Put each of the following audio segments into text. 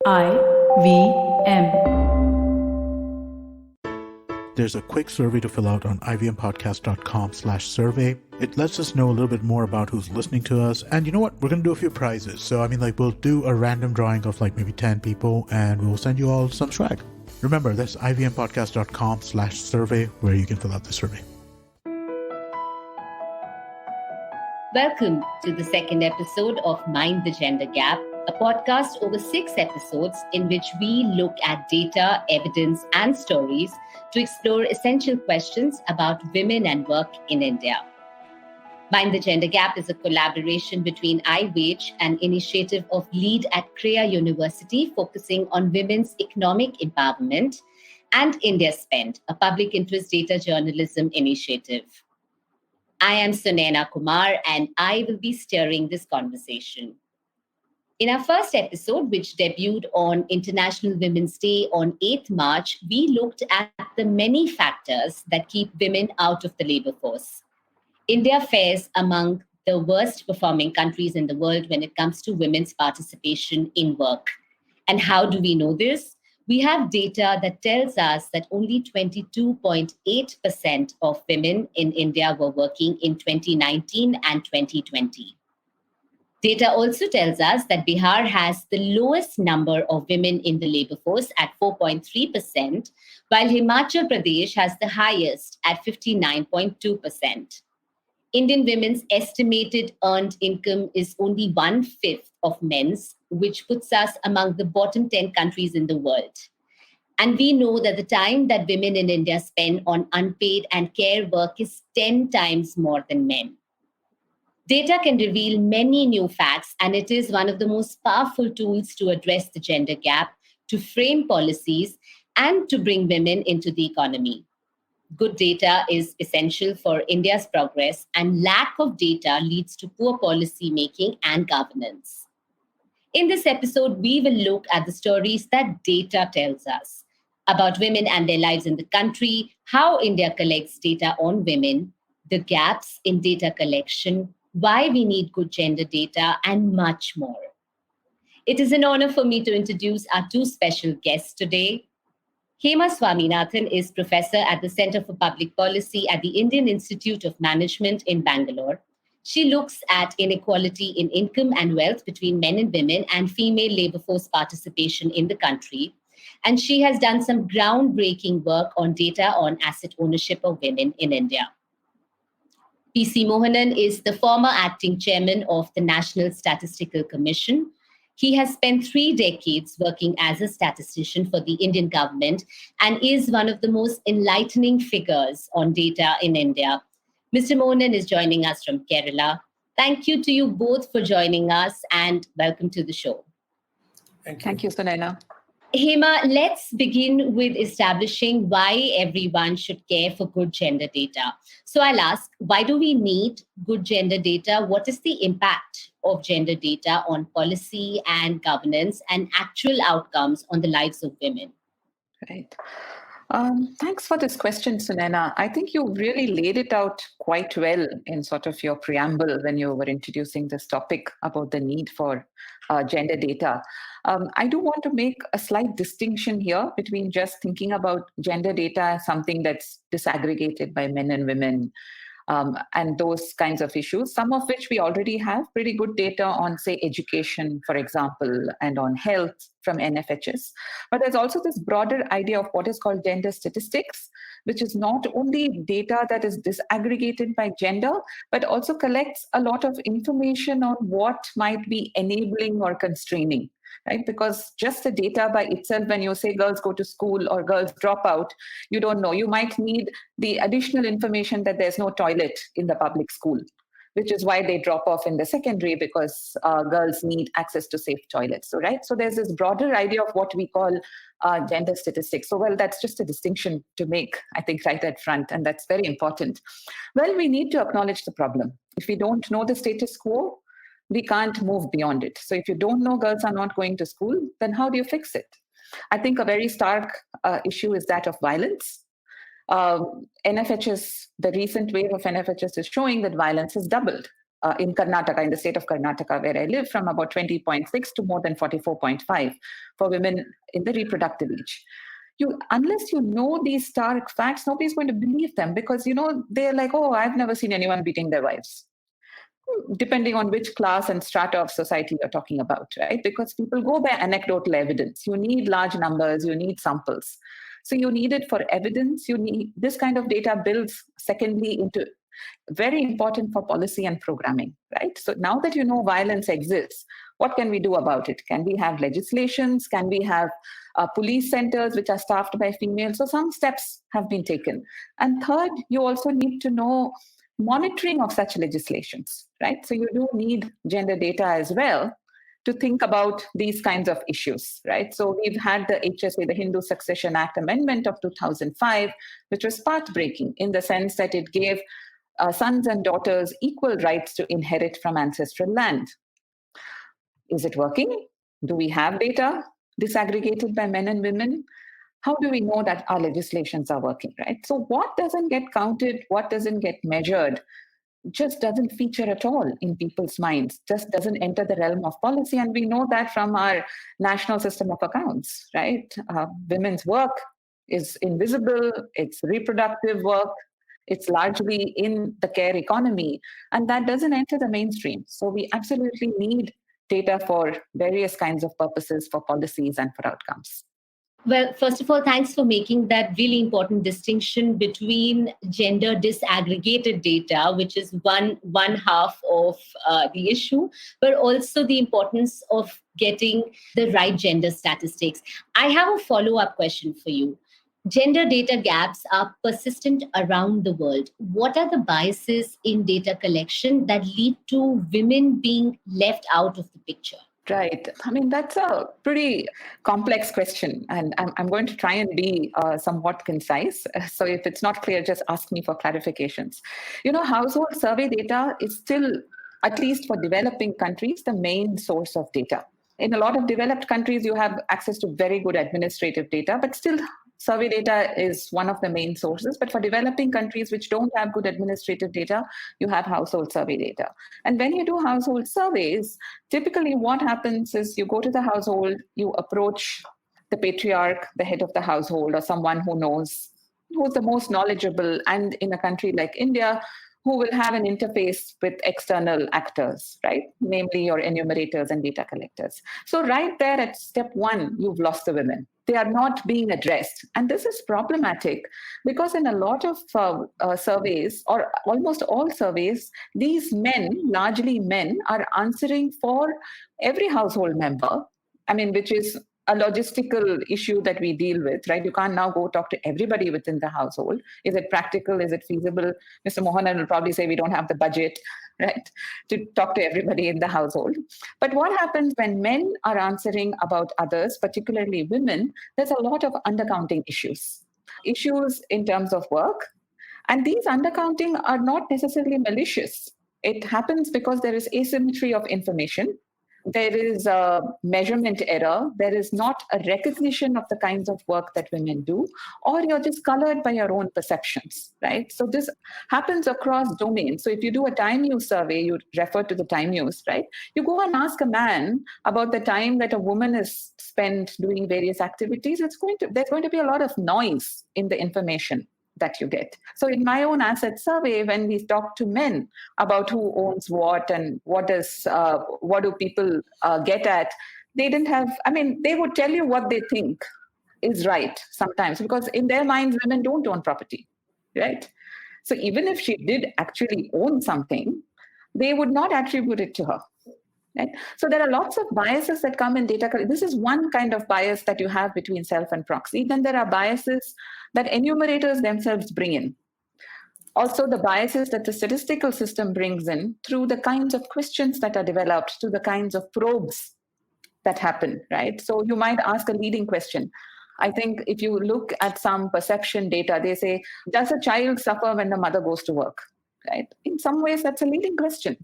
IVM. There's a quick survey to fill out on ivmpodcast.com/survey. It lets us know a little bit more about who's listening to us. And you know what? We're going to do a few prizes. So, we'll do a random drawing of maybe 10 people and we'll send you all some swag. Remember, that's ivmpodcast.com/survey where you can fill out the survey. Welcome to the second episode of Mind the Gender Gap, a podcast over 6 episodes in which we look at data, evidence, and stories to explore essential questions about women and work in India. Mind the Gender Gap is a collaboration between iWage, an initiative of LEAD at Kriya University focusing on women's economic empowerment, and India Spend, a public interest data journalism initiative. I am Sunaina Kumar, and I will be steering this conversation. In our first episode, which debuted on International Women's Day on 8th March, we looked at the many factors that keep women out of the labor force. India fares among the worst performing countries in the world when it comes to women's participation in work. And how do we know this? We have data that tells us that only 22.8% of women in India were working in 2019 and 2020. Data also tells us that Bihar has the lowest number of women in the labor force at 4.3%, while Himachal Pradesh has the highest at 59.2%. Indian women's estimated earned income is only 1/5 of men's, which puts us among the bottom 10 countries in the world. And we know that the time that women in India spend on unpaid and care work is 10 times more than men. Data can reveal many new facts, and it is one of the most powerful tools to address the gender gap, to frame policies, and to bring women into the economy. Good data is essential for India's progress, and lack of data leads to poor policy making and governance. In this episode, we will look at the stories that data tells us about women and their lives in the country, how India collects data on women, the gaps in data collection, why we need good gender data, and much more. It is an honor for me to introduce our 2 special guests today. Hema Swaminathan is professor at the Center for Public Policy at the Indian Institute of Management in Bangalore. She looks at inequality in income and wealth between men and women and female labor force participation in the country. And she has done some groundbreaking work on data on asset ownership of women in India. PC Mohanan is the former acting chairman of the National Statistical Commission. He has spent 3 decades working as a statistician for the Indian government and is one of the most enlightening figures on data in India. Mr. Mohanan is joining us from Kerala. Thank you to you both for joining us and welcome to the show. Thank you, Sunaina. Hema, let's begin with establishing why everyone should care for good gender data. So I'll ask, why do we need good gender data? What is the impact of gender data on policy and governance and actual outcomes on the lives of women? Right. Thanks for this question, Sunaina. I think you really laid it out quite well in sort of your preamble when you were introducing this topic about the need for gender data. I do want to make a slight distinction here between just thinking about gender data as something that's disaggregated by men and women and those kinds of issues, some of which we already have pretty good data on, say, education, for example, and on health from NFHS. But there's also this broader idea of what is called gender statistics, which is not only data that is disaggregated by gender, but also collects a lot of information on what might be enabling or constraining. Right? Because just the data by itself, when you say girls go to school or girls drop out, you don't know. You might need the additional information that there's no toilet in the public school, which is why they drop off in the secondary, because girls need access to safe toilets. So, right? So there's this broader idea of what we call gender statistics. So, well, that's just a distinction to make, I think, right at front, and that's very important. Well, we need to acknowledge the problem. If we don't know the status quo, we can't move beyond it. So if you don't know girls are not going to school, then how do you fix it? I think a very stark issue is that of violence. NFHS, the recent wave of NFHS is showing that violence has doubled in Karnataka, in the state of Karnataka, where I live, from about 20.6 to more than 44.5 for women in the reproductive age. Unless you know these stark facts, nobody's going to believe them, because, they're like, oh, I've never seen anyone beating their wives, depending on which class and strata of society you're talking about, right? Because people go by anecdotal evidence. You need large numbers, you need samples. So you need it for evidence. You need this kind of data builds, secondly, into very important for policy and programming, right? So now that you know violence exists, what can we do about it? Can we have legislations? Can we have police centers which are staffed by females? So some steps have been taken. And third, you also need to know monitoring of such legislations, right? So you do need gender data as well to think about these kinds of issues, right? So we've had the HSA, the Hindu Succession Act Amendment of 2005, which was path-breaking in the sense that it gave sons and daughters equal rights to inherit from ancestral land. Is it working? Do we have data disaggregated by men and women? How do we know that our legislations are working, right? So what doesn't get counted, what doesn't get measured, just doesn't feature at all in people's minds, just doesn't enter the realm of policy. And we know that from our national system of accounts, right? Women's work is invisible, it's reproductive work, it's largely in the care economy, and that doesn't enter the mainstream. So we absolutely need data for various kinds of purposes, for policies and for outcomes. Well, first of all, thanks for making that really important distinction between gender disaggregated data, which is one half of the issue, but also the importance of getting the right gender statistics. I have a follow-up question for you. Gender data gaps are persistent around the world. What are the biases in data collection that lead to women being left out of the picture? Right. I mean, that's a pretty complex question, and I'm going to try and be somewhat concise. So if it's not clear, just ask me for clarifications. Household survey data is still, at least for developing countries, the main source of data. In a lot of developed countries, you have access to very good administrative data, but still survey data is one of the main sources. But for developing countries which don't have good administrative data, you have household survey data. And when you do household surveys, typically what happens is you go to the household, you approach the patriarch, the head of the household, or someone who's the most knowledgeable, and in a country like India, who will have an interface with external actors, right? Namely your enumerators and data collectors. So right there at step one, you've lost the women. They are not being addressed. And this is problematic because in a lot of surveys, or almost all surveys, these men, largely men, are answering for every household member, which is a logistical issue that we deal with, right? You can't now go talk to everybody within the household. Is it practical? Is it feasible? Mr. Mohanan will probably say we don't have the budget, right, to talk to everybody in the household. But what happens when men are answering about others, particularly women, there's a lot of undercounting issues in terms of work. And these undercounting are not necessarily malicious. It happens because there is asymmetry of information. There is a measurement error. There is not a recognition of the kinds of work that women do, or you're just colored by your own perceptions, right? So this happens across domains. So if you do a time use survey, you refer to the time use, right? You go and ask a man about the time that a woman is spent doing various activities. There's going to be a lot of noise in the information that you get. So in my own asset survey, when we talk to men about who owns what and what do people get at, they would tell you what they think is right sometimes, because in their minds, women don't own property, right? So even if she did actually own something, they would not attribute it to her. Right? So there are lots of biases that come in data. This is one kind of bias that you have between self and proxy. Then there are biases that enumerators themselves bring in. Also, the biases that the statistical system brings in through the kinds of questions that are developed, to the kinds of probes that happen, right? So you might ask a leading question. I think if you look at some perception data, they say, does a child suffer when the mother goes to work, right? In some ways, that's a leading question,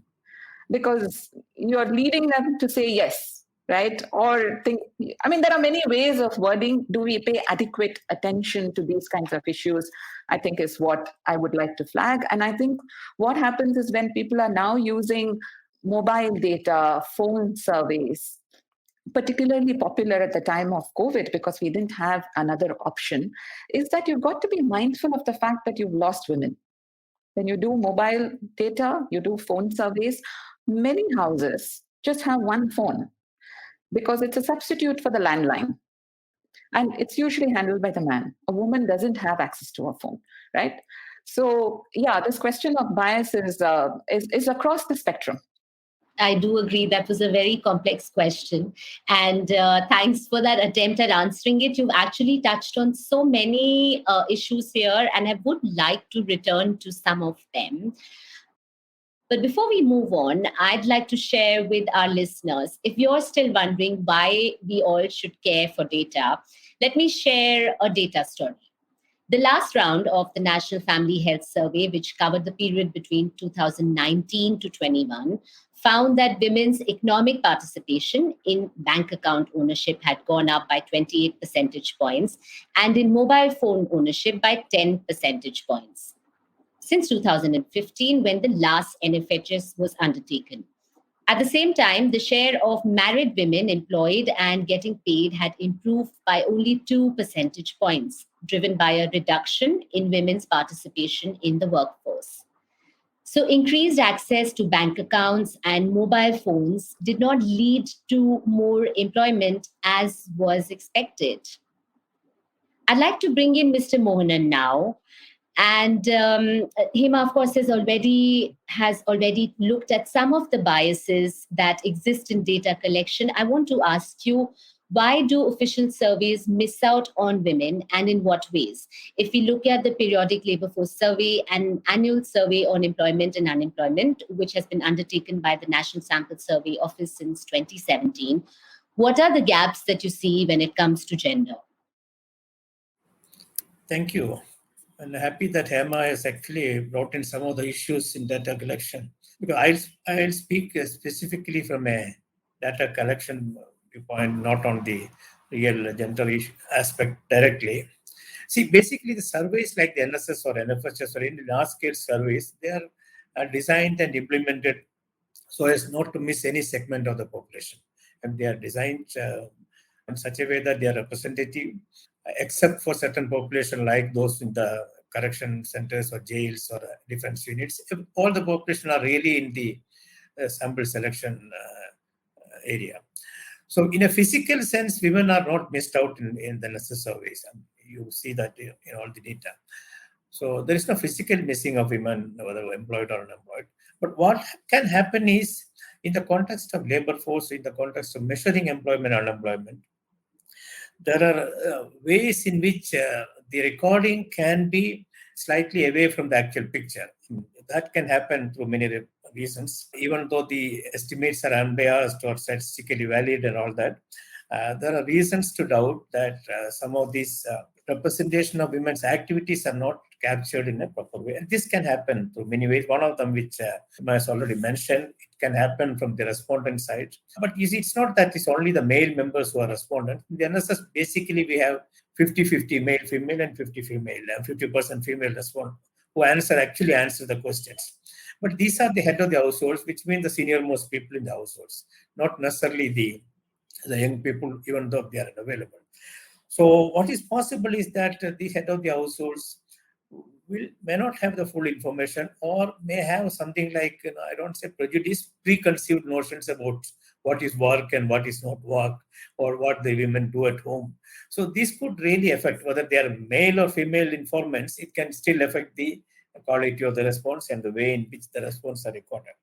because you're leading them to say yes. right? Or think, I mean, there are many ways of wording. Do we pay adequate attention to these kinds of issues? I think is what I would like to flag. And I think what happens is when people are now using mobile data, phone surveys, particularly popular at the time of COVID because we didn't have another option, is that you've got to be mindful of the fact that you've lost women. When you do mobile data, you do phone surveys, many houses just have one phone because it's a substitute for the landline. And it's usually handled by the man. A woman doesn't have access to a phone, right? So, yeah, this question of bias is across the spectrum. I do agree that was a very complex question. And thanks for that attempt at answering it. You've actually touched on so many issues here, and I would like to return to some of them. But before we move on, I'd like to share with our listeners, if you're still wondering why we all should care for data, let me share a data story. The last round of the National Family Health Survey, which covered the period between 2019 to 21, found that women's economic participation in bank account ownership had gone up by 28 percentage points and in mobile phone ownership by 10 percentage points since 2015, when the last NFHS was undertaken. At the same time, the share of married women employed and getting paid had improved by only 2 percentage points, driven by a reduction in women's participation in the workforce. So, increased access to bank accounts and mobile phones did not lead to more employment as was expected. I'd like to bring in Mr. Mohanan now. And Hema, of course, has already looked at some of the biases that exist in data collection. I want to ask you, why do official surveys miss out on women, and in what ways? If we look at the periodic labor force survey and annual survey on employment and unemployment, which has been undertaken by the National Sample Survey Office since 2017, what are the gaps that you see when it comes to gender? Thank you. And happy that Hema has actually brought in some of the issues in data collection. Because I'll speak specifically from a data collection viewpoint, not on the real gender aspect directly. See, basically the surveys like the NSS or NFHS or any large-scale surveys, they are designed and implemented so as not to miss any segment of the population. And they are designed in such a way that they are representative, except for certain population like those in the correction centers or jails or defense units. All the population are really in the sample selection area. So in a physical sense, women are not missed out in the NSS surveys. You see that in all the data. So there is no physical missing of women, whether employed or unemployed. But what can happen is, in the context of labor force, in the context of measuring employment and unemployment, there are ways in which the recording can be slightly away from the actual picture. That can happen through many reasons. Even though the estimates are unbiased or statistically valid and all that, there are reasons to doubt that some of these representation of women's activities are not captured in a proper way. And this can happen through many ways. One of them, which Hema has already mentioned, it can happen from the respondent side. But you see, it's not that it's only the male members who are respondents. In the NSS, basically, we have 50-50 male, female, and 50 female, and 50% female respondent who actually answer the questions. But these are the head of the households, which mean the senior most people in the households, not necessarily the young people, even though they are available. So what is possible is that the head of the households may not have the full information, or may have something like, I don't say prejudice, preconceived notions about what is work and what is not work, or what the women do at home. So this could really affect whether they are male or female informants. It can still affect the quality of the response and the way in which the response are recorded.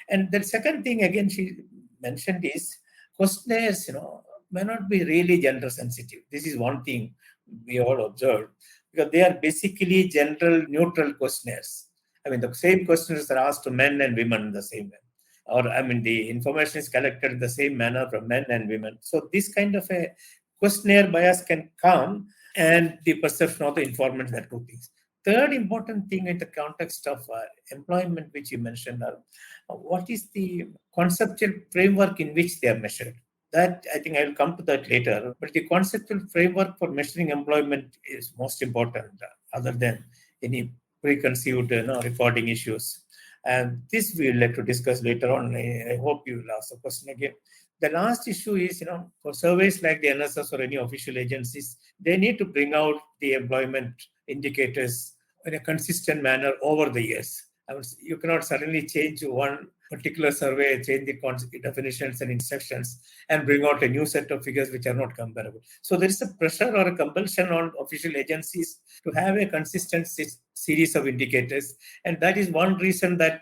And the second thing, again, she mentioned is questionnaires, may not be really gender sensitive. This is one thing we all observed, because they are basically general neutral questionnaires. I mean, the same questionnaires are asked to men and women in the same way. Or, the information is collected in the same manner from men and women. So this kind of a questionnaire bias can come, and the perception of the informant, that two things. Third important thing in the context of employment, which you mentioned, what is the conceptual framework in which they are measured? that I think I will come to that later. But the conceptual framework for measuring employment is most important, other than any preconceived recording issues. And this we will like to discuss later on. I hope you will ask the question again. The last issue is, for surveys like the NSS or any official agencies, they need to bring out the employment indicators in a consistent manner over the years. You cannot suddenly change one particular survey, change the definitions and instructions, and bring out a new set of figures which are not comparable. So there is a pressure or a compulsion on official agencies to have a consistent series of indicators. And that is one reason that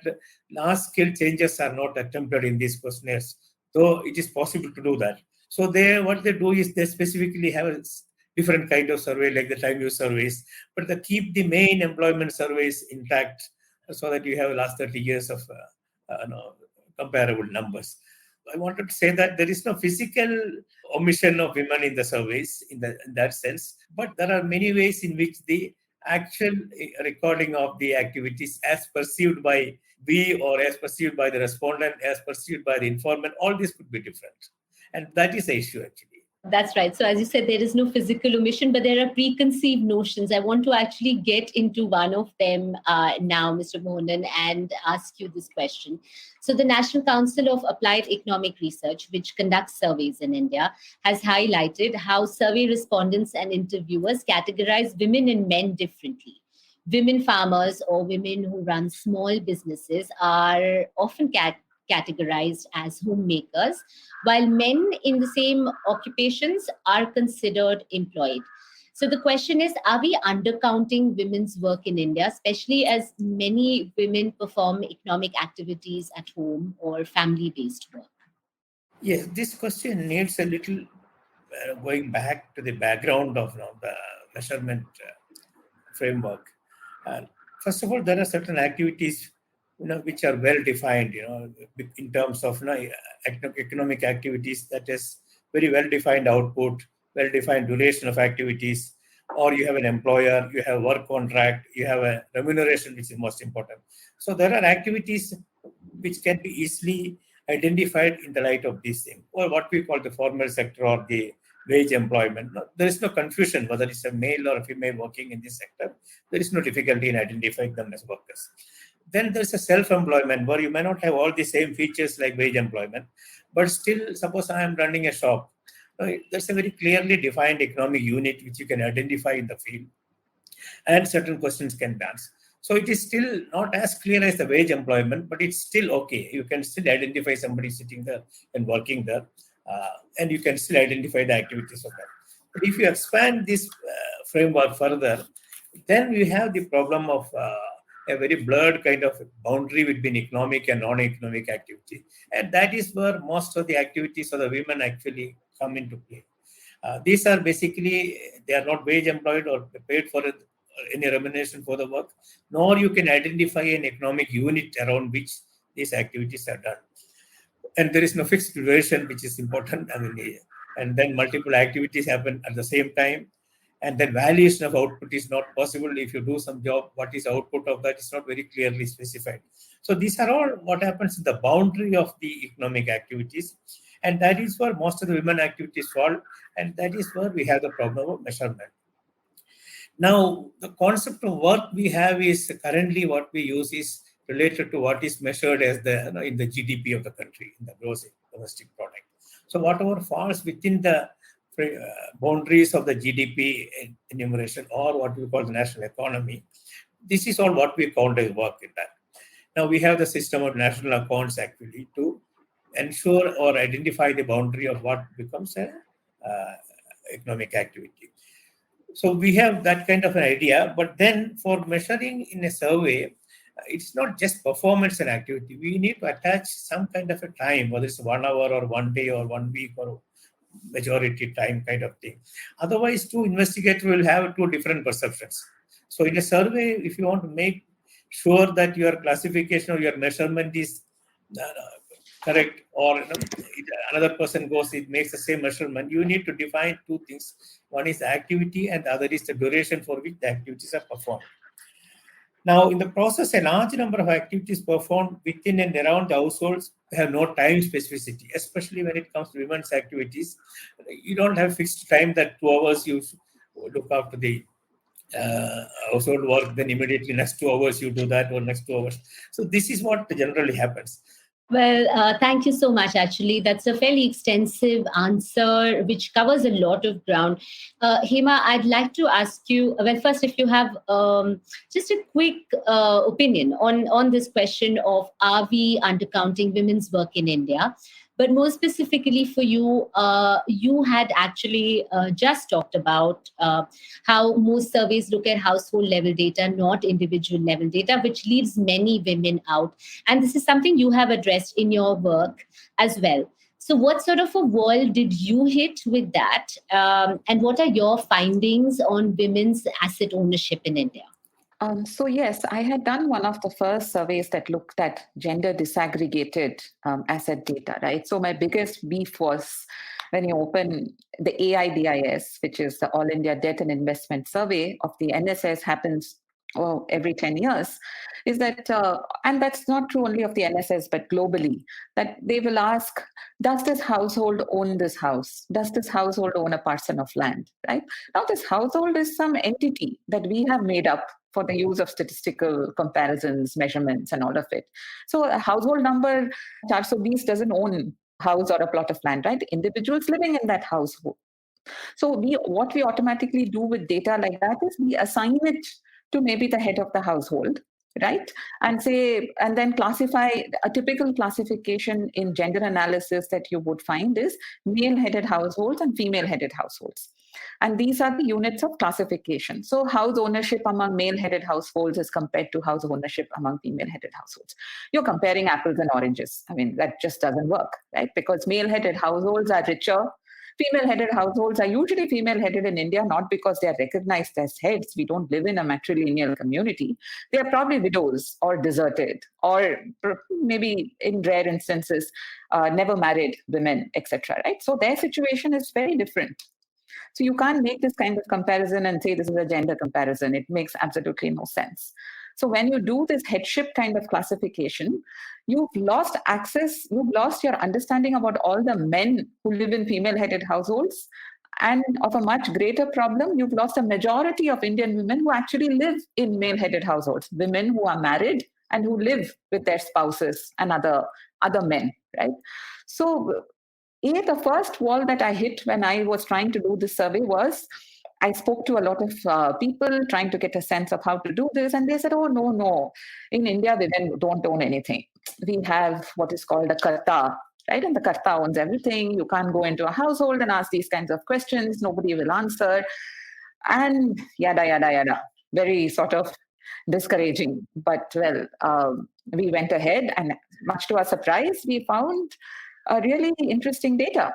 large-scale changes are not attempted in these questionnaires, though it is possible to do that. So what they do is they specifically have a different kind of survey, like the time use surveys, but they keep the main employment surveys intact so that you have the last 30 years of comparable numbers. I wanted to say that there is no physical omission of women in the surveys in that sense, but there are many ways in which the actual recording of the activities as perceived by we, or as perceived by the respondent, as perceived by the informant, all this could be different. And that is the issue actually. That's right. So as you said, there is no physical omission, but there are preconceived notions. I want to actually get into one of them now, Mr. Mohanan, and ask you this question. So the National Council of Applied Economic Research, which conducts surveys in India, has highlighted how survey respondents and interviewers categorize women and men differently. Women farmers or women who run small businesses are often categorized as homemakers, while men in the same occupations are considered employed. So the question is, are we undercounting women's work in India, especially as many women perform economic activities at home or family-based work? Yes, this question needs a little going back to the background of the measurement framework. First of all, there are certain activities which are well defined, in terms of economic activities, that is very well defined output, well defined duration of activities, or you have an employer, you have work contract, you have a remuneration, which is most important. So there are activities which can be easily identified in the light of these things, or what we call the formal sector or the wage employment. There is no confusion whether it's a male or a female working in this sector. There is no difficulty in identifying them as workers. Then there's a self-employment where you may not have all the same features like wage employment, but still, suppose I am running a shop. There's a very clearly defined economic unit which you can identify in the field, and certain questions can be answered. So it is still not as clear as the wage employment, but it's still okay. You can still identify somebody sitting there and working there, and you can still identify the activities of that. But if you expand this framework further, then we have the problem of a very blurred kind of boundary between economic and non-economic activity. And that is where most of the activities of the women actually come into play. These are basically, they are not wage employed or paid for any remuneration for the work, nor you can identify an economic unit around which these activities are done. And there is no fixed duration, which is important. And then multiple activities happen at the same time. And then valuation of output is not possible. If you do some job, what is output of that is not very clearly specified. So these are all what happens in the boundary of the economic activities. And that is where most of the women activities fall. And that is where we have the problem of measurement. Now, the concept of work we have is currently what we use is related to what is measured as in the GDP of the country, in the gross domestic product. So whatever falls within the boundaries of the GDP enumeration, or what we call the national economy, this is all what we count as work in that. Now we have the system of national accounts actually to ensure or identify the boundary of what becomes a economic activity. So we have that kind of an idea, but then for measuring in a survey, it's not just performance and activity. We need to attach some kind of a time, whether it's 1 hour or 1 day or 1 week or majority time kind of thing. Otherwise, two investigators will have two different perceptions. So in a survey, if you want to make sure that your classification or your measurement is correct, or another person goes, it makes the same measurement, you need to define two things. One is the activity and the other is the duration for which the activities are performed. Now, in the process, a large number of activities performed within and around the households have no time specificity, especially when it comes to women's activities. You don't have fixed time that 2 hours you look after the household work, then immediately next 2 hours you do that, or next 2 hours. So this is what generally happens. Well, thank you so much. Actually, that's a fairly extensive answer, which covers a lot of ground. Hema, I'd like to ask you. Well, first, if you have just a quick opinion on this question of, are we undercounting women's work in India? But more specifically for you, you had actually just talked about how most surveys look at household level data, not individual level data, which leaves many women out. And this is something you have addressed in your work as well. So what sort of a wall did you hit with that? And what are your findings on women's asset ownership in India? So yes, I had done one of the first surveys that looked at gender disaggregated asset data, right? So my biggest beef was when you open the AIDIS, which is the All India Debt and Investment Survey of the NSS, happens every 10 years, is that, and that's not true only of the NSS, but globally, that they will ask, does this household own this house? Does this household own a parcel of land, right? Now, this household is some entity that we have made up for the use of statistical comparisons, measurements, and all of it. So a household number, 420 doesn't own house or a plot of land, right? Individuals living in that household. So what we automatically do with data like that is we assign it to maybe the head of the household, right? And then classify. A typical classification in gender analysis that you would find is male-headed households and female-headed households. And these are the units of classification. So house ownership among male-headed households is compared to house ownership among female-headed households. You're comparing apples and oranges. I mean, that just doesn't work, right? Because male-headed households are richer. Female-headed households are usually female-headed in India, not because they are recognized as heads. We don't live in a matrilineal community. They are probably widows or deserted, or maybe in rare instances, never married women, etc. Right? So their situation is very different. So you can't make this kind of comparison and say this is a gender comparison. It makes absolutely no sense. So when you do this headship kind of classification, you've lost access, you've lost your understanding about all the men who live in female-headed households. And of a much greater problem, you've lost a majority of Indian women who actually live in male-headed households, women who are married and who live with their spouses and other men, right? So the first wall that I hit when I was trying to do this survey was I spoke to a lot of people trying to get a sense of how to do this. And they said, oh, no. In India, women don't own anything. We have what is called a karta, right? And the karta owns everything. You can't go into a household and ask these kinds of questions. Nobody will answer. And yada, yada, yada. Very sort of discouraging. But, we went ahead, and much to our surprise, we found a really interesting data,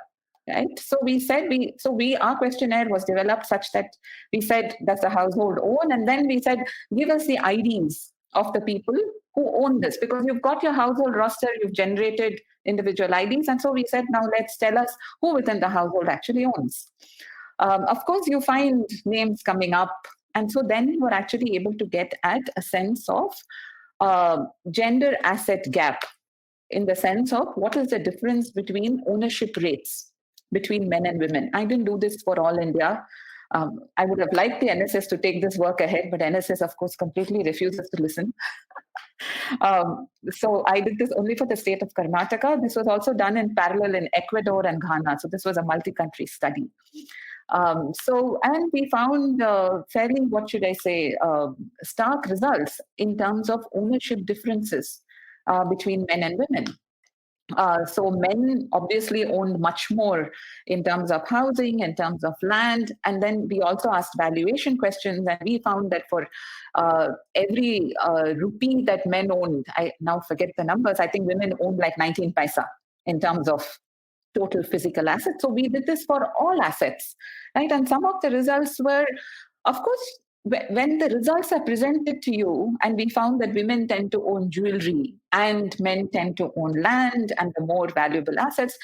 right? So our questionnaire was developed such that we said, does the household own? And then we said, give us the IDs of the people who own this, because you've got your household roster, you've generated individual IDs. And so we said, now let's tell us who within the household actually owns. Of course, you find names coming up. And so then you are actually able to get at a sense of gender asset gap, in the sense of what is the difference between ownership rates between men and women. I didn't do this for all India. I would have liked the NSS to take this work ahead, but NSS, of course, completely refuses to listen. So I did this only for the state of Karnataka. This was also done in parallel in Ecuador and Ghana. So this was a multi-country study. And we found fairly, stark results in terms of ownership differences between men and women. So men obviously owned much more in terms of housing, in terms of land. And then we also asked valuation questions, and we found that for every rupee that men owned, I now forget the numbers, I think women owned like 19 paisa in terms of total physical assets. So we did this for all assets, right? And some of the results were, of course, when the results are presented to you, and we found that women tend to own jewelry and men tend to own land and the more valuable assets,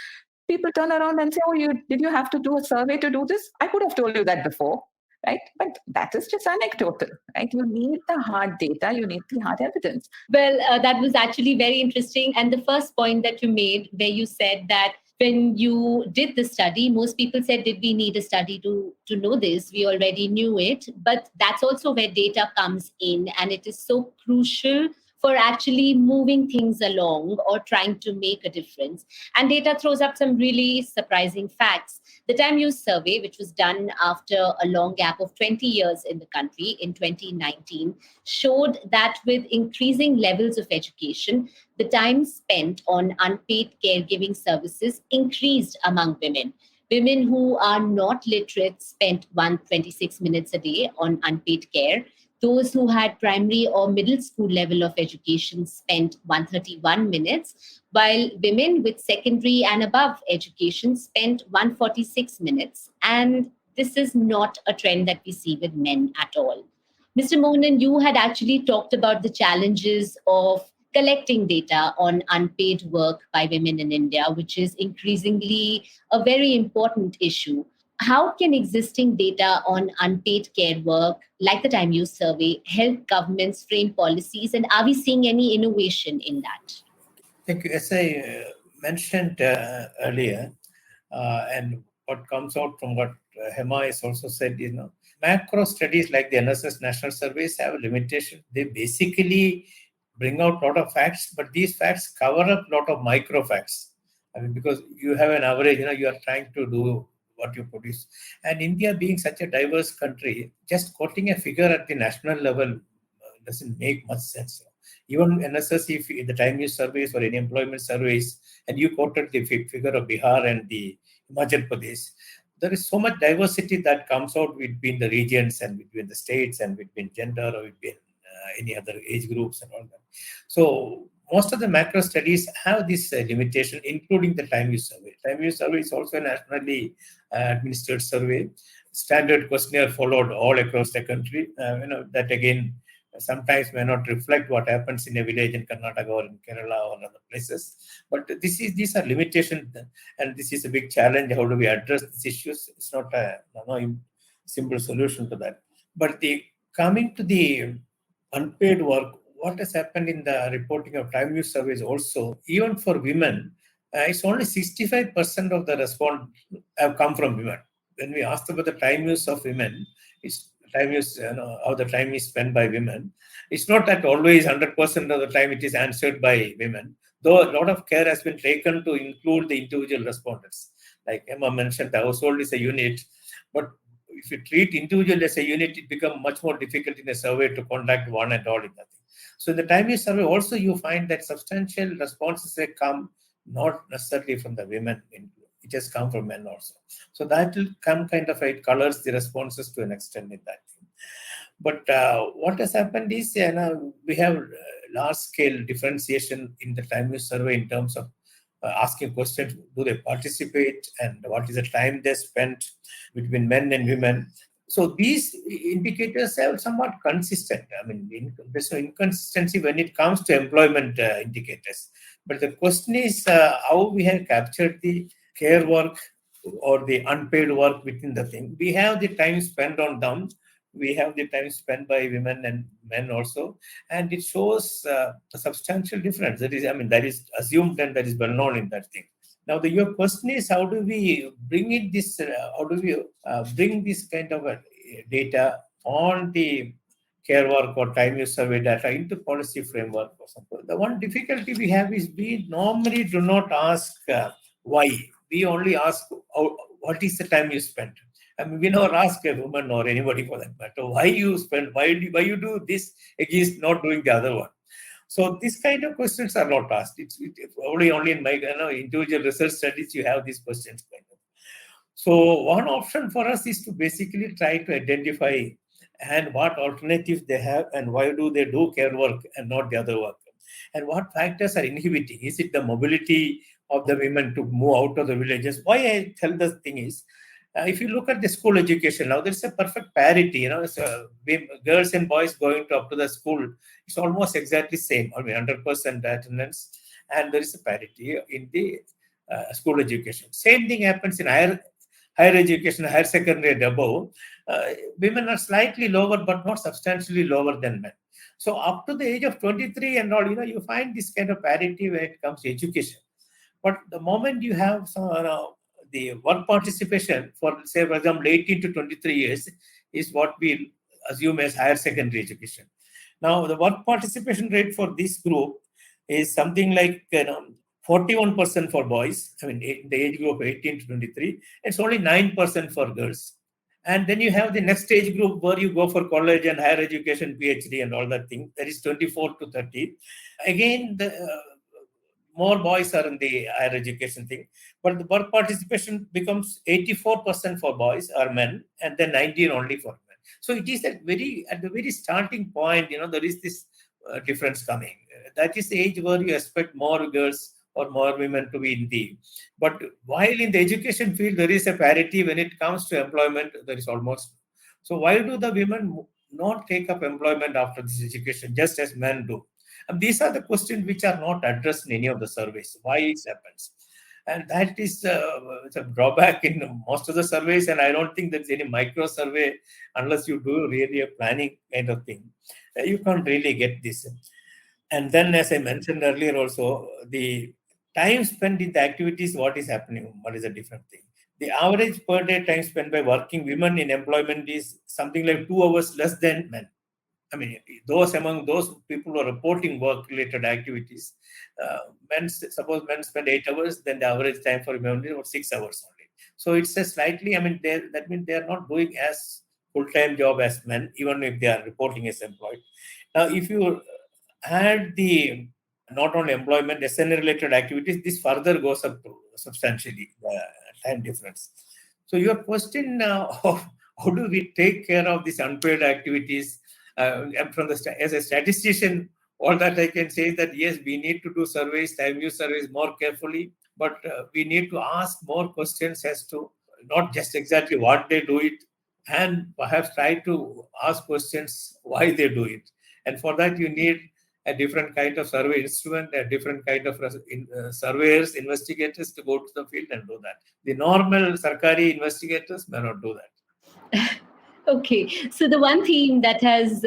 people turn around and say, oh, did you have to do a survey to do this? I could have told you that before, right? But that is just anecdotal, right? You need the hard data, you need the hard evidence. Well, that was actually very interesting. And the first point that you made, where you said that when you did the study, most people said, did we need a study to know this? We already knew it. But that's also where data comes in. And it is so crucial for actually moving things along or trying to make a difference. And data throws up some really surprising facts. The time use survey, which was done after a long gap of 20 years in the country in 2019, showed that with increasing levels of education, the time spent on unpaid caregiving services increased among women. Women who are not literate spent 126 minutes a day on unpaid care. Those who had primary or middle school level of education spent 131 minutes, while women with secondary and above education spent 146 minutes. And this is not a trend that we see with men at all. Mr. Mohanan, you had actually talked about the challenges of collecting data on unpaid work by women in India, which is increasingly a very important issue. How can existing data on unpaid care work, like the time use survey, help governments frame policies? And are we seeing any innovation in that? Thank you. As I mentioned earlier, and what comes out from what Hema has also said, macro studies like the NSS national surveys have a limitation. They basically bring out a lot of facts, but these facts cover up a lot of micro facts. I mean, because you have an average, you are trying to do what you produce. And India being such a diverse country, just quoting a figure at the national level doesn't make much sense. Even NSS, if the time use surveys or any employment surveys, and you quoted the figure of Bihar and the Himachal Pradesh, there is so much diversity that comes out between the regions and between the states and between gender or between any other age groups and all that. So most of the macro studies have this limitation, including the time use survey. Time use survey is also a nationally administered survey. Standard questionnaire followed all across the country. That again sometimes may not reflect what happens in a village in Karnataka or in Kerala or other places. But these are limitations, and this is a big challenge. How do we address these issues? It's not a simple solution to that. But coming to the unpaid work, what has happened in the reporting of time use surveys also, even for women, it's only 65% of the response have come from women. When we asked about the time use of women, it's time use, how the time is spent by women. It's not that always 100% of the time it is answered by women, though a lot of care has been taken to include the individual respondents. Like Emma mentioned, the household is a unit, but if you treat individual as a unit, it becomes much more difficult in a survey to contact one and all in that. So in the time use survey, also you find that substantial responses have come not necessarily from the women, it has come from men also. So that will come it colors the responses to an extent in that thing. But what has happened is we have large-scale differentiation in the time use survey in terms of asking questions, do they participate, and what is the time they spent between men and women. So these indicators are somewhat consistent. I mean, there's no inconsistency when it comes to employment indicators. But the question is how we have captured the care work or the unpaid work within the thing. We have the time spent on them. We have the time spent by women and men also. And it shows a substantial difference. That is assumed and that is well known in that thing. Now, your question is, how do we bring bring this kind of data on the care work or time use survey data into policy framework or something? The one difficulty we have is we normally do not ask why. We only ask what is the time you spent. I mean, we never ask a woman or anybody for that matter why you spend, why you do this against not doing the other one. So these kind of questions are not asked. It's only in my individual research studies you have these questions. So one option for us is to basically try to identify and what alternatives they have and why do they do care work and not the other work. And what factors are inhibiting? Is it the mobility of the women to move out of the villages? Why I tell this thing is, if you look at the school education now, there's a perfect parity. Girls and boys going up to the school, it's almost exactly same. 100% attendance, and there is a parity in the school education. Same thing happens in higher education, higher secondary and above, women are slightly lower, but not substantially lower than men. So up to the age of 23 and all, you find this kind of parity when it comes to education. But the moment you have some, the work participation for, say, for example, 18 to 23 years is what we assume as higher secondary education. Now, the work participation rate for this group is something like 41% for boys. I mean, the age group 18 to 23. It's only 9% for girls. And then you have the next age group where you go for college and higher education, PhD and all that thing. That is 24 to 30. Again, the more boys are in the higher education thing, but the work participation becomes 84% for boys or men, and then 19 only for men. So it is at the very starting point, there is this difference coming. That is the age where you expect more girls or more women to be in the. But while in the education field there is a parity, when it comes to employment, there is almost. So why do the women not take up employment after this education, just as men do? And these are the questions which are not addressed in any of the surveys. Why it happens? And that is it's a drawback in most of the surveys. And I don't think there's any micro survey unless you do really a planning kind of thing. You can't really get this. And then, as I mentioned earlier also, the time spent in the activities, what is happening, what is a different thing. The average per day time spent by working women in employment is something like 2 hours less than men. I mean, among those people who are reporting work-related activities, suppose men spend 8 hours, then the average time for women is about 6 hours only. So it's a slightly, that means they are not doing as full-time job as men, even if they are reporting as employed. Now, if you add the not only employment, SNA-related activities, this further goes up to substantially the time difference. So your question of how do we take care of these unpaid activities? As a statistician, all that I can say is that yes, we need to do surveys, time use surveys more carefully, but we need to ask more questions as to not just exactly what they do it, and perhaps try to ask questions why they do it. And for that, you need a different kind of survey instrument, a different kind of surveyors, investigators to go to the field and do that. The normal Sarkari investigators may not do that. Okay, so the one theme that has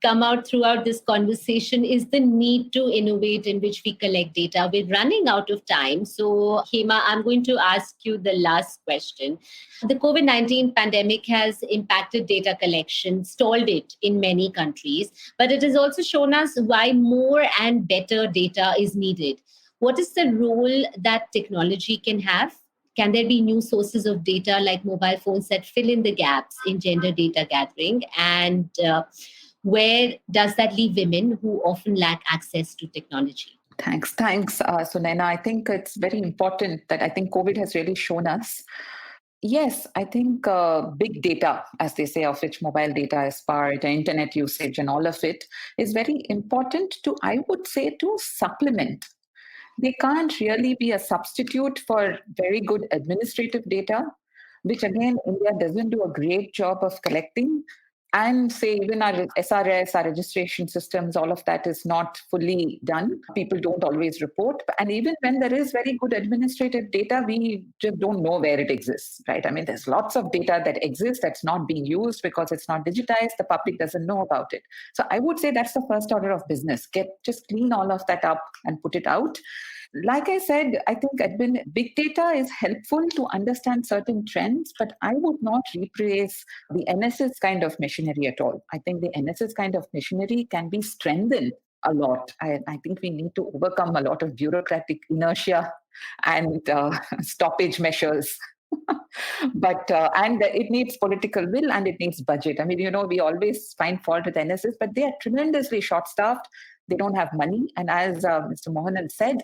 come out throughout this conversation is the need to innovate in which we collect data. We're running out of time. So, Hema, I'm going to ask you the last question. The COVID-19 pandemic has impacted data collection, stalled it in many countries, but it has also shown us why more and better data is needed. What is the role that technology can have? Can there be new sources of data like mobile phones that fill in the gaps in gender data gathering? And where does that leave women who often lack access to technology? Thanks, Sunaina. I think it's very important that I think COVID has really shown us. Yes, I think big data, as they say, of which mobile data is part, internet usage and all of it is very important to, I would say, to supplement. They can't really be a substitute for very good administrative data, which again, India doesn't do a great job of collecting. And say even our SRS, our registration systems, all of that is not fully done. People don't always report. And even when there is very good administrative data, we just don't know where it exists, right? I mean, there's lots of data that exists that's not being used because it's not digitized. The public doesn't know about it. So I would say that's the first order of business. Just clean all of that up and put it out. Like I said, I think big data is helpful to understand certain trends, but I would not replace the NSS kind of machinery at all. I think the NSS kind of machinery can be strengthened a lot. I think we need to overcome a lot of bureaucratic inertia and stoppage measures. But and it needs political will and it needs budget. I mean, we always find fault with NSS, but they are tremendously short-staffed. They don't have money. And as Mr. Mohanan said,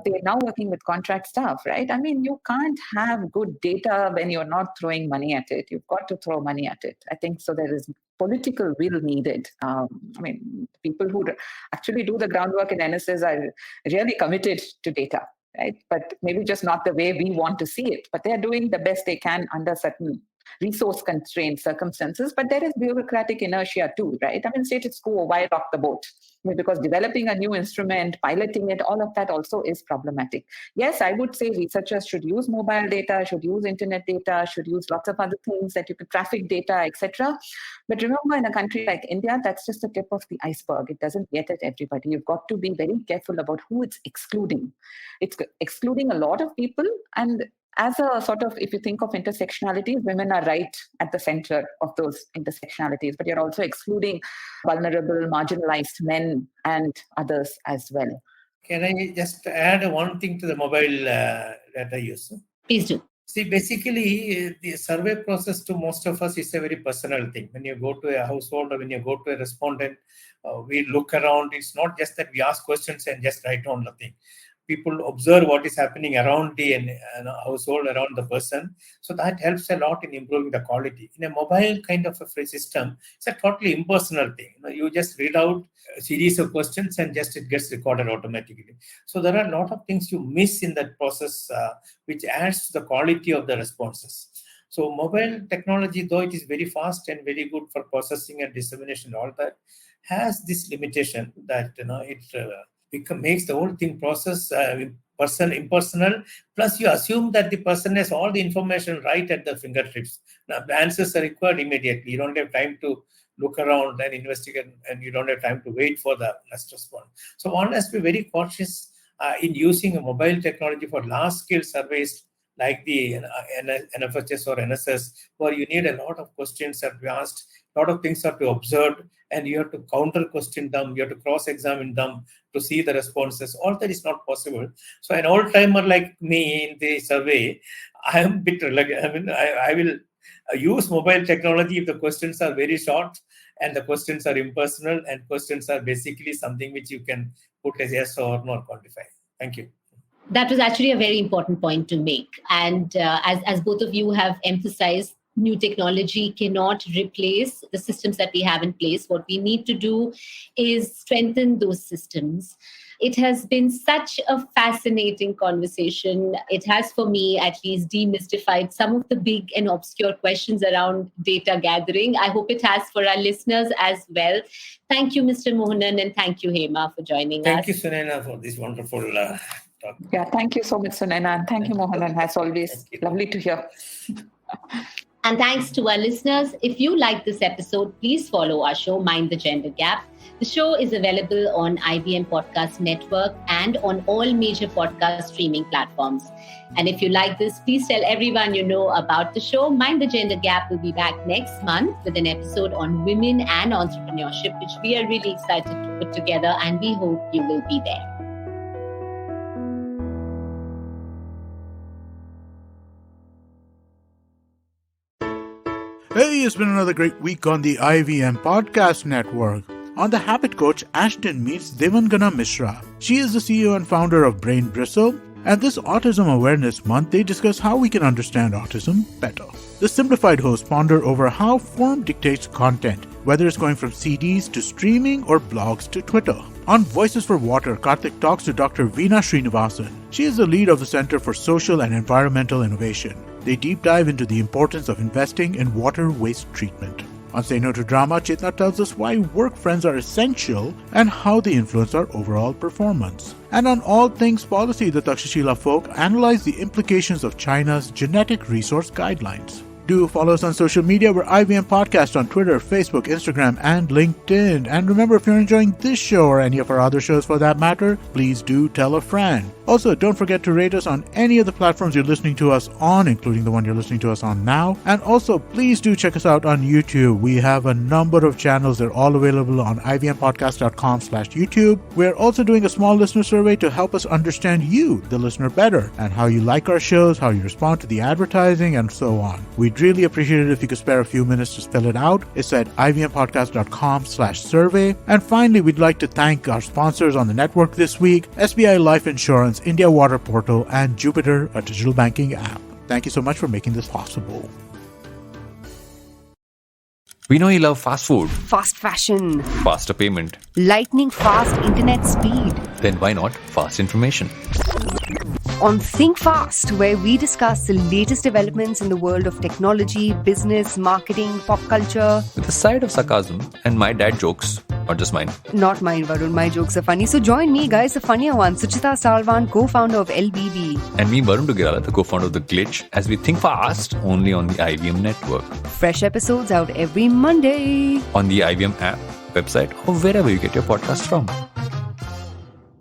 they're now working with contract staff, right? I mean, you can't have good data when you're not throwing money at it. You've got to throw money at it. I think so there is political will needed. I mean, people who actually do the groundwork in NSS are really committed to data, right? But maybe just not the way we want to see it. But they're doing the best they can under certain resource constrained circumstances, but there is bureaucratic inertia too, right? I mean, status quo, why rock the boat? Because developing a new instrument, piloting it, all of that also is problematic. Yes, I would say researchers should use mobile data, should use internet data, should use lots of other things that you could traffic data, etc. But remember, in a country like India, that's just the tip of the iceberg. It doesn't get at everybody. You've got to be very careful about who it's excluding. It's excluding a lot of people, and as a sort of, if you think of intersectionalities, women are right at the center of those intersectionalities, but you're also excluding vulnerable, marginalized men and others as well. Can I just add one thing to the mobile data use? Please do. See, basically, the survey process to most of us is a very personal thing. When you go to a household or when you go to a respondent, we look around. It's not just that we ask questions and just write down nothing. People observe what is happening around the household, around the person. So that helps a lot in improving the quality. In a mobile kind of a free system, it's a totally impersonal thing. You just read out a series of questions and just it gets recorded automatically. So there are a lot of things you miss in that process, which adds to the quality of the responses. So mobile technology, though it is very fast and very good for processing and dissemination, all that, has this limitation that it makes the whole thing process impersonal. Plus, you assume that the person has all the information right at the fingertips. Now, the answers are required immediately. You don't have time to look around and investigate, and you don't have time to wait for the next response. So one has to be very cautious in using a mobile technology for large-scale surveys like the NFHS or NSS, where you need a lot of questions that we asked, a lot of things are to observe, and you have to counter question them, you have to cross-examine them to see the responses. All that is not possible. So an old-timer like me in the survey, I am a bit reluctant. I mean, I will use mobile technology if the questions are very short and the questions are impersonal and questions are basically something which you can put as yes or no quantify. Thank you. That was actually a very important point to make. And as both of you have emphasized, new technology cannot replace the systems that we have in place. What we need to do is strengthen those systems. It has been such a fascinating conversation. It has, for me, at least demystified some of the big and obscure questions around data gathering. I hope it has for our listeners as well. Thank you, Mr. Mohanan, and thank you, Hema, for joining us. Thank you, Sunaina, for this wonderful talk. Yeah, thank you so much, Sunaina, and thank you, Mohanan, as always. Lovely to hear. And thanks to our listeners. If you like this episode, please follow our show, Mind the Gender Gap. The show is available on IIM Podcast Network and on all major podcast streaming platforms. And if you like this, please tell everyone you know about the show. Mind the Gender Gap will be back next month with an episode on women and entrepreneurship, which we are really excited to put together, and we hope you will be there. Hey, it's been another great week on the IIM Podcast Network. On The Habit Coach, Ashton meets Devangana Mishra. She is the CEO and founder of Brain Bristle, and this Autism Awareness Month, they discuss how we can understand autism better. The Simplified hosts ponder over how form dictates content, whether it's going from CDs to streaming or blogs to Twitter. On Voices for Water, Karthik talks to Dr. Veena Srinivasan. She is the lead of the Center for Social and Environmental Innovation. They deep dive into the importance of investing in water waste treatment. On Say No to Drama, Chetna tells us why work friends are essential and how they influence our overall performance. And on All Things Policy, the Takshashila folk analyze the implications of China's genetic resource guidelines. Do follow us on social media. We're IIM Podcast on Twitter, Facebook, Instagram, and LinkedIn. And remember, if you're enjoying this show or any of our other shows for that matter, please do tell a friend. Also, don't forget to rate us on any of the platforms you're listening to us on, including the one you're listening to us on now. And also, please do check us out on YouTube. We have a number of channels. They're all available on ivimpodcast.com/YouTube. We're also doing a small listener survey to help us understand you, the listener, better, and how you like our shows, how you respond to the advertising, and so on. We'd really appreciate it if you could spare a few minutes to fill it out. It's at ivimpodcast.com/survey. And finally, we'd like to thank our sponsors on the network this week: SBI Life Insurance, India Water Portal, and Jupiter, a digital banking app. Thank you so much for making this possible. We know you love fast food, fast fashion, faster payment. lightning fast internet speed. Then why not fast information? On Think Fast, where we discuss the latest developments in the world of technology, business, marketing, pop culture. With a side of sarcasm and my dad jokes, not just mine. Not mine, Varun. My jokes are funny. So join me, guys, the funnier one, Suchita Salvan, co-founder of LBB. And me, Varun Dugirala, the co-founder of The Glitch, as we think fast only on the IVM network. Fresh episodes out every Monday. On the IVM app, website, or wherever you get your podcast from.